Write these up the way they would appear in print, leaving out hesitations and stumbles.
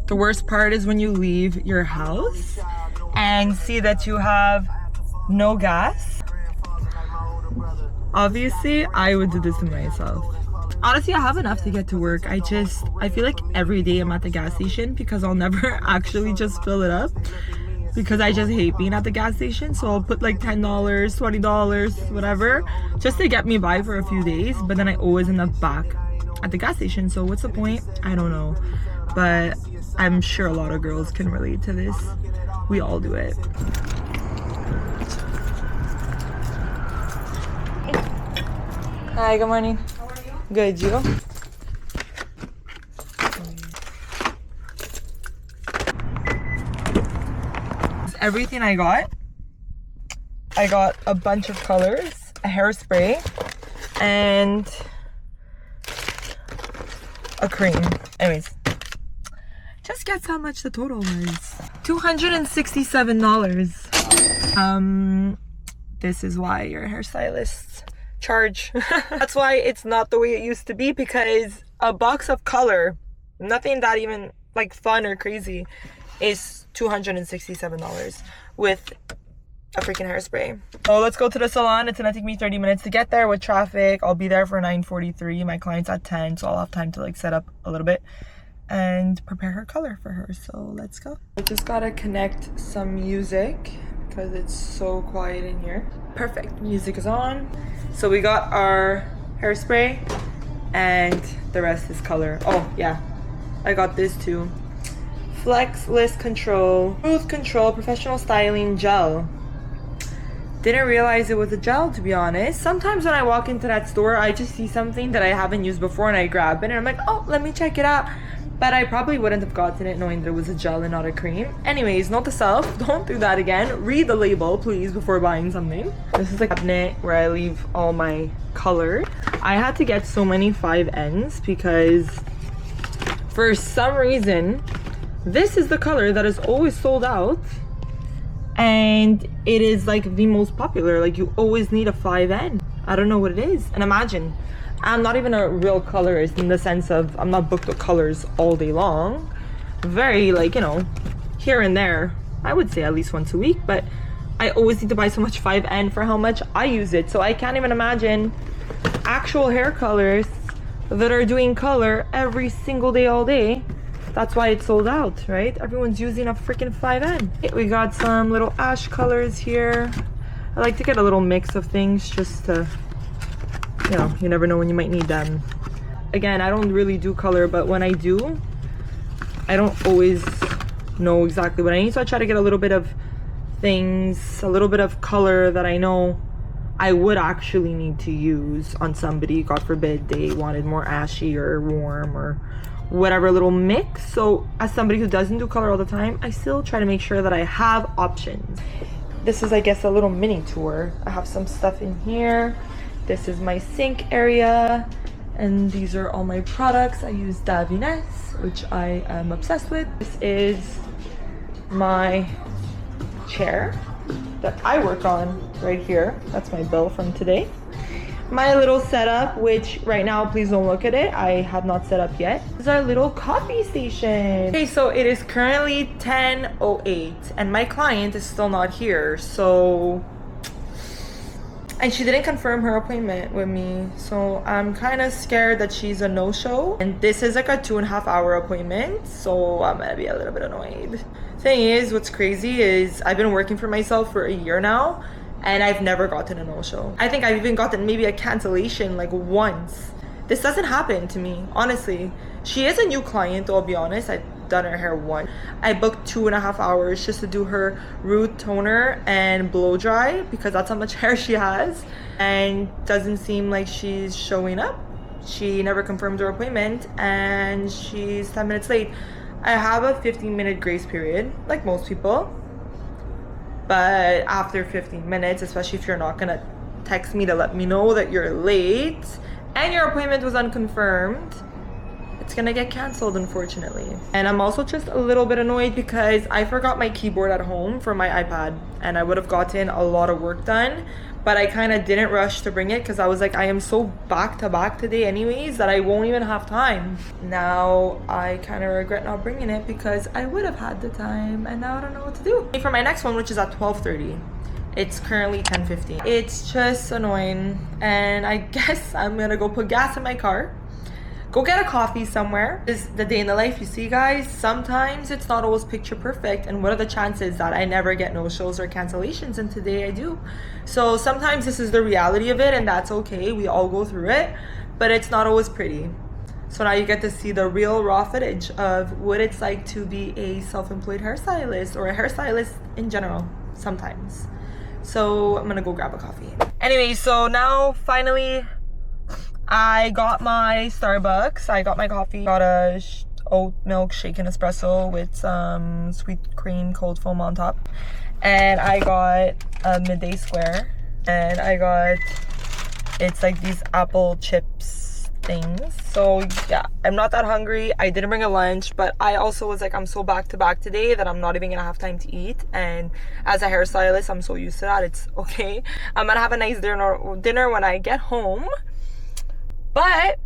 The worst part is when you leave your house and see that you have no gas. Obviously, I would do this to myself. Honestly, I have enough to get to work. I feel like every day I'm at the gas station because I'll never actually just fill it up because I just hate being at the gas station. So I'll put like $10, $20, whatever, just to get me by for a few days. But then I always end up back at the gas station. So what's the point? I don't know. But I'm sure a lot of girls can relate to this. We all do it. Hi, good morning. How are you? Good, you? Everything I got a bunch of colors, a hairspray, and a cream. Anyways, just guess how much the total was. $267. This is why your hairstylists charge. That's why it's not the way it used to be, because a box of color, nothing that even like fun or crazy, is $267 with a freaking hairspray. So let's go to the salon. It's gonna take me 30 minutes to get there with traffic. I'll be there for 9:43. My client's at 10, so I'll have time to like set up a little bit and prepare her color for her. So let's go. I just gotta connect some music because it's so quiet in here. Perfect, music is on. So we got our hairspray and the rest is color. Oh yeah, I got this too. Flex List Control, Smooth Control Professional Styling Gel. Didn't realize it was a gel, to be honest. Sometimes when I walk into that store, I just see something that I haven't used before and I grab it and I'm like, oh, let me check it out. But I probably wouldn't have gotten it knowing that it was a gel and not a cream. Anyways, note to self, don't do that again. Read the label, please, before buying something. This is the cabinet where I leave all my color. I had to get so many 5Ns because for some reason, this is the color that is always sold out. And it is like the most popular. Like you always need a 5N. I don't know what it is. And imagine, I'm not even a real colorist in the sense of I'm not booked with colors all day long. Very like, you know, here and there. I would say at least once a week, but I always need to buy so much 5N for how much I use it. So I can't even imagine actual hair colorists that are doing color every single day, all day. That's why it's sold out, right? Everyone's using a freaking 5N. We got some little ash colors here. I like to get a little mix of things just to, you know, you never know when you might need them. Again, I don't really do color, but when I do, I don't always know exactly what I need. So I try to get a little bit of things, a little bit of color that I know I would actually need to use on somebody. God forbid they wanted more ashy or warm or whatever little mix. So as somebody who doesn't do color all the time, I still try to make sure that I have options. This is, I guess, a little mini tour. I have some stuff in here. This is my sink area, and these are all my products. I use Davines, which I am obsessed with. This is my chair that I work on right here. That's my bill from today. My little setup, which right now, please don't look at it, I have not set up yet. This is our little coffee station. Okay, so it is currently 10:08 and my client is still not here. So, and she didn't confirm her appointment with me. So I'm kind of scared that she's a no-show. And this is like a 2.5 hour appointment. So I'm gonna be a little bit annoyed. Thing is, what's crazy is I've been working for myself for a year now. And I've never gotten a no-show. I think I've even gotten maybe a cancellation like once. This doesn't happen to me, honestly. She is a new client, I'll be honest. I've done her hair once. I booked 2.5 hours just to do her root toner and blow dry because that's how much hair she has. And doesn't seem like she's showing up. She never confirmed her appointment and she's 10 minutes late. I have a 15-minute grace period, like most people. But after 15 minutes, especially if you're not gonna text me to let me know that you're late and your appointment was unconfirmed, it's gonna get canceled, unfortunately. And I'm also just a little bit annoyed because I forgot my keyboard at home for my iPad and I would have gotten a lot of work done. but I kind of didn't rush to bring it because I was like, I am so back to back today anyways that I won't even have time. Now I kind of regret not bringing it because I would have had the time, and now I don't know what to do. For my next one, which is at 12:30, it's currently 10:15. It's just annoying, and I guess I'm gonna go put gas in my car, go get a coffee somewhere. This is the day in the life, you see guys. Sometimes it's not always picture perfect, and what are the chances that I never get no-shows or cancellations, and today I do. So sometimes this is the reality of it, and that's okay. We all go through it, but it's not always pretty. So now you get to see the real raw footage of what it's like to be a self-employed hairstylist, or a hairstylist in general sometimes. So I'm gonna go grab a coffee. Anyway, so now finally I got my Starbucks. I got my coffee. Got a oat milk shaken espresso with some sweet cream cold foam on top. And I got a midday square. And I got, it's like these apple chips things. So yeah, I'm not that hungry. I didn't bring a lunch, but I also was like, I'm so back to back today that I'm not even gonna have time to eat. And as a hairstylist, I'm so used to that. It's okay. I'm gonna have a nice dinner when I get home. But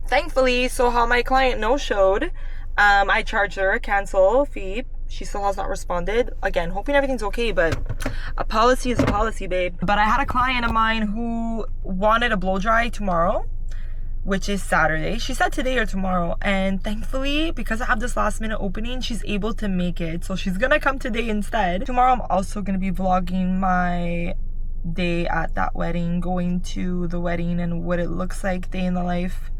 thankfully, so how my client no-showed, I charged her a cancel fee. She still has not responded. Again, hoping everything's okay, but a policy is a policy, babe. But I had a client of mine who wanted a blow dry tomorrow, which is Saturday. She said today or tomorrow, and thankfully, because I have this last minute opening, she's able to make it. So she's gonna come today instead. Tomorrow I'm also gonna be vlogging my day at that wedding, going to the wedding and what it looks like, day in the life,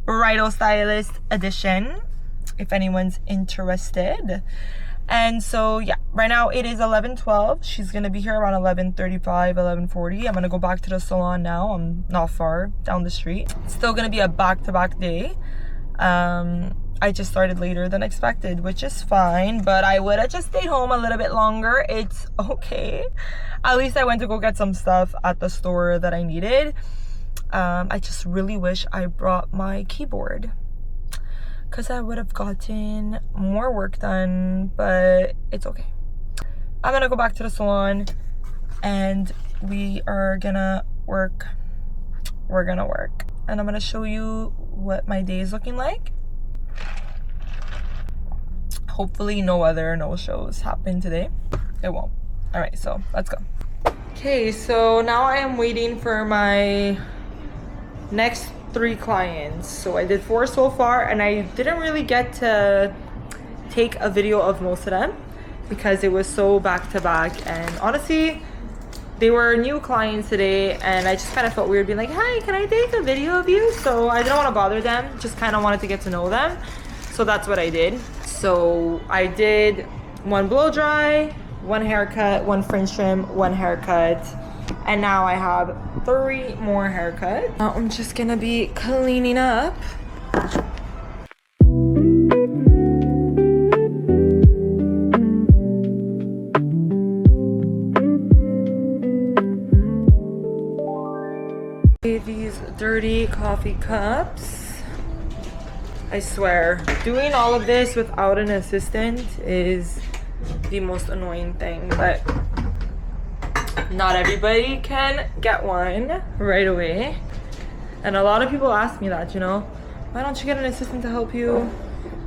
bridal stylist edition, if anyone's interested. And so yeah, right now it is 11:12. She's gonna be here around 11:35, 11:40. I'm gonna go back to the salon now. I'm not far down the street. It's still gonna be a back-to-back day. I just started later than expected, which is fine, but I would have just stayed home a little bit longer. It's okay. At least I went to go get some stuff at the store that I needed. I just really wish I brought my keyboard, because I would have gotten more work done, but it's okay. I'm gonna go back to the salon and we are gonna work. We're gonna work. And I'm gonna show you what my day is looking like. Hopefully no other no-shows happen today. It won't. All right, so let's go. Okay, so now I am waiting for my next 3 clients. So I did 4 so far, and I didn't really get to take a video of most of them because it was so back to back, and honestly they were new clients today, and I just kind of felt weird being like, hi, can I take a video of you? So I didn't want to bother them, just kind of wanted to get to know them. So that's what I did. So I did 1 blow dry, 1 haircut, 1 fringe trim, 1 haircut, and now I have 3 more haircuts. Now I'm just gonna be cleaning up. These dirty coffee cups. I swear, doing all of this without an assistant is the most annoying thing, but not everybody can get one right away. And a lot of people ask me that, you know, why don't you get an assistant to help you?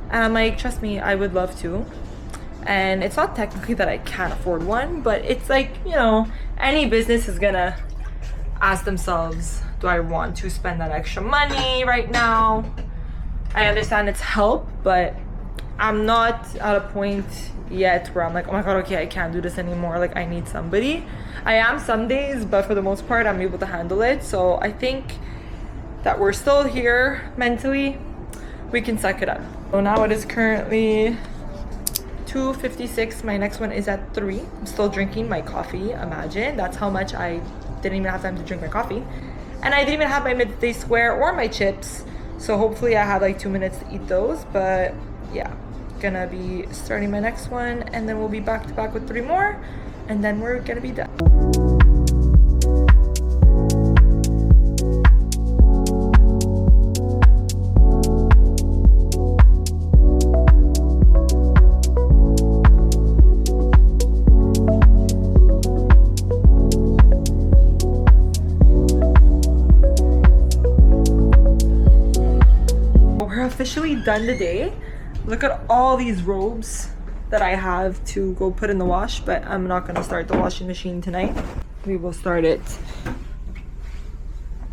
And I'm like, trust me, I would love to. And it's not technically that I can't afford one, but it's like, you know, any business is gonna ask themselves, do I want to spend that extra money right now? I understand it's help, but I'm not at a point yet where I'm like, oh my god, okay, I can't do this anymore, like I need somebody. I am some days, but for the most part I'm able to handle it. So I think that we're still here mentally, we can suck it up. So now it is currently 2:56. My next one is at 3. I'm still drinking my coffee. Imagine, that's how much I didn't even have time to drink my coffee. And I didn't even have my midday square or my chips, so hopefully I had like 2 minutes to eat those. But yeah, gonna be starting my next one, and then we'll be back to back with 3 more, and then we're gonna be done. we're officially done the day. Look at all these robes that I have to go put in the wash, but I'm not gonna start the washing machine tonight. We will start it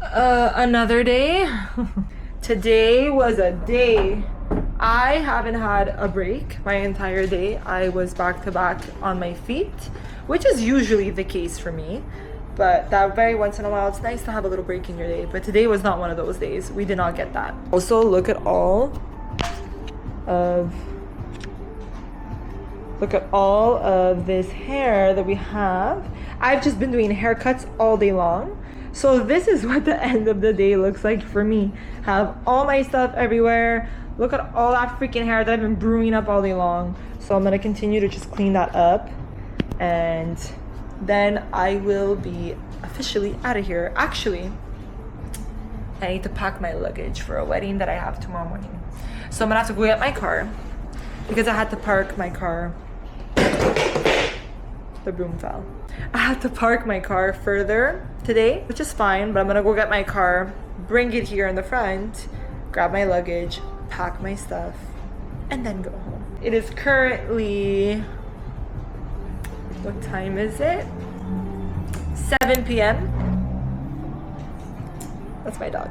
another day. Today was a day. I haven't had a break my entire day. I was back to back on my feet, which is usually the case for me. But that very once in a while, it's nice to have a little break in your day. But today was not one of those days. We did not get that. Also, look at all of this hair that we have. I've just been doing haircuts all day long. So this is what the end of the day looks like for me. Have all my stuff everywhere. Look at all that freaking hair that I've been brewing up all day long. So I'm gonna continue to just clean that up. And then I will be officially out of here. Actually, I need to pack my luggage for a wedding that I have tomorrow morning. So I'm gonna have to go get my car because I had to park my car. The broom fell. I had to park my car further today, which is fine, but I'm gonna go get my car, bring it here in the front, grab my luggage, pack my stuff, and then go home. It is currently, what time is it? 7 p.m. That's my dog.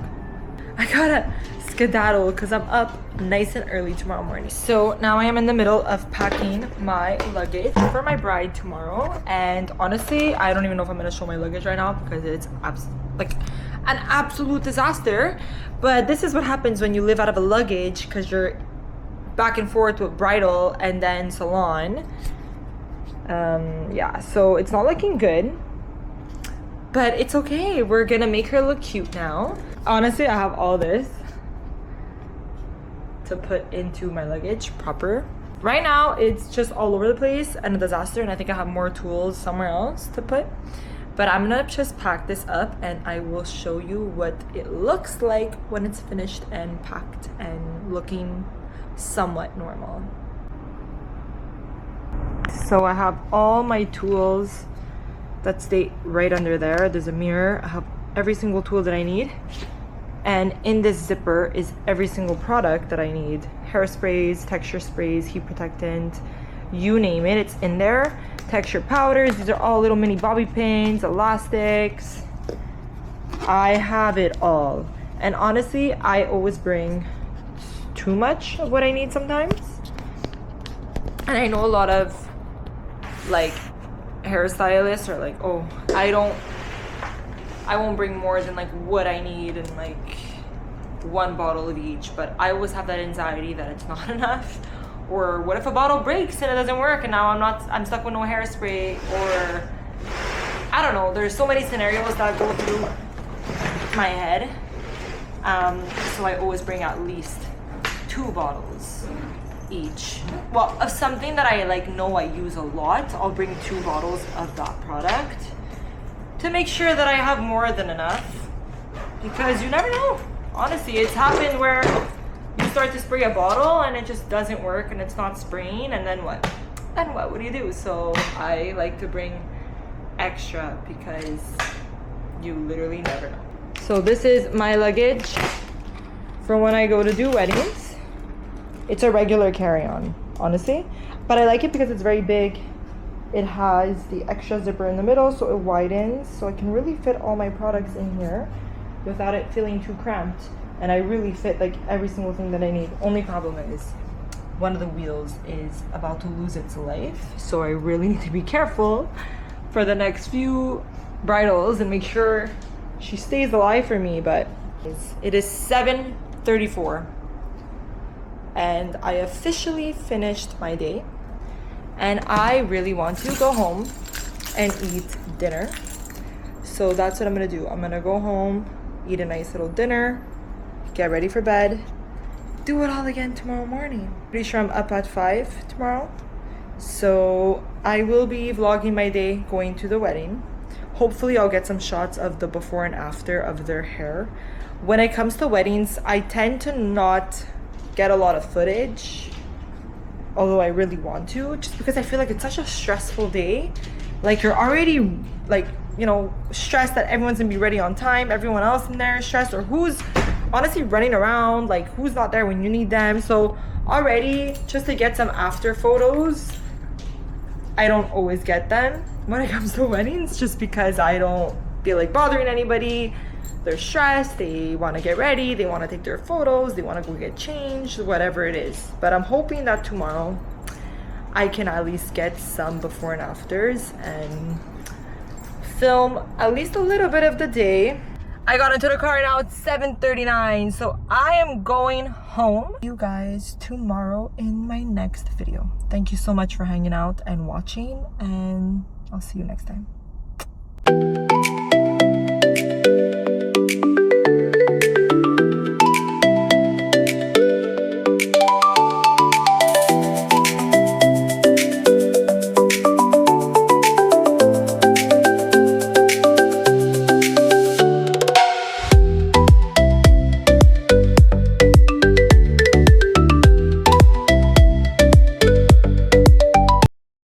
I gotta skedaddle because I'm up nice and early tomorrow morning. So now I am in the middle of packing my luggage for my bride tomorrow. And honestly, I don't even know if I'm gonna show my luggage right now because it's like an absolute disaster. But this is what happens when you live out of a luggage because you're back and forth with bridal and then salon. Yeah, so it's not looking good, but it's okay. We're gonna make her look cute now. Honestly, I have all this to put into my luggage proper. Right now, it's just all over the place and a disaster, and I think I have more tools somewhere else to put. But I'm gonna just pack this up and I will show you what it looks like when it's finished and packed and looking somewhat normal. So I have all my tools that stay right under there. There's a mirror. I have every single tool that I need. And in this zipper is every single product that I need. Hairsprays, texture sprays, heat protectant, you name it, it's in there. Texture powders, these are all little mini bobby pins, elastics. I have it all. And honestly, I always bring too much of what I need sometimes. And I know a lot of like hairstylists are like, oh, I won't bring more than like what I need and like one bottle of each. But I always have that anxiety that it's not enough. Or what if a bottle breaks and it doesn't work and now I'm stuck with no hairspray? Or I don't know, there's so many scenarios that go through my head. So I always bring at least 2 bottles each. Well, of something that I like know I use a lot, I'll bring 2 bottles of that product to make sure that I have more than enough, because you never know. Honestly, it's happened where you start to spray a bottle and it just doesn't work and it's not spraying, and then what? Then what do you do? So I like to bring extra because you literally never know. So this is my luggage for when I go to do weddings. It's a regular carry-on, honestly, but I like it because it's very big. It has the extra zipper in the middle, so it widens, so I can really fit all my products in here without it feeling too cramped. And I really fit like every single thing that I need. Only problem is one of the wheels is about to lose its life, so I really need to be careful for the next few bridals and make sure she stays alive for me. But it is 7:34 and I officially finished my day, and I really want to go home and eat dinner. So that's what I'm gonna do. I'm gonna go home, eat a nice little dinner, get ready for bed, do it all again tomorrow morning. Pretty sure I'm up at 5 tomorrow, so I will be vlogging my day going to the wedding. Hopefully I'll get some shots of the before and after of their hair. When it comes to weddings, I tend to not get a lot of footage, although I really want to, just because I feel like it's such a stressful day. Like, you're already like, you know, stressed that everyone's gonna be ready on time, everyone else in there is stressed, or who's honestly running around, like who's not there when you need them. So already just to get some after photos, I don't always get them when it comes to weddings, just because I don't feel like bothering anybody. They're stressed, they want to get ready, they want to take their photos, they want to go get changed, whatever it is. But I'm hoping that tomorrow I can at least get some before and afters and film at least a little bit of the day. I got into the car now. It's 7:39, so I am going home. See you guys tomorrow in my next video. Thank you so much for hanging out and watching, and I'll see you next time.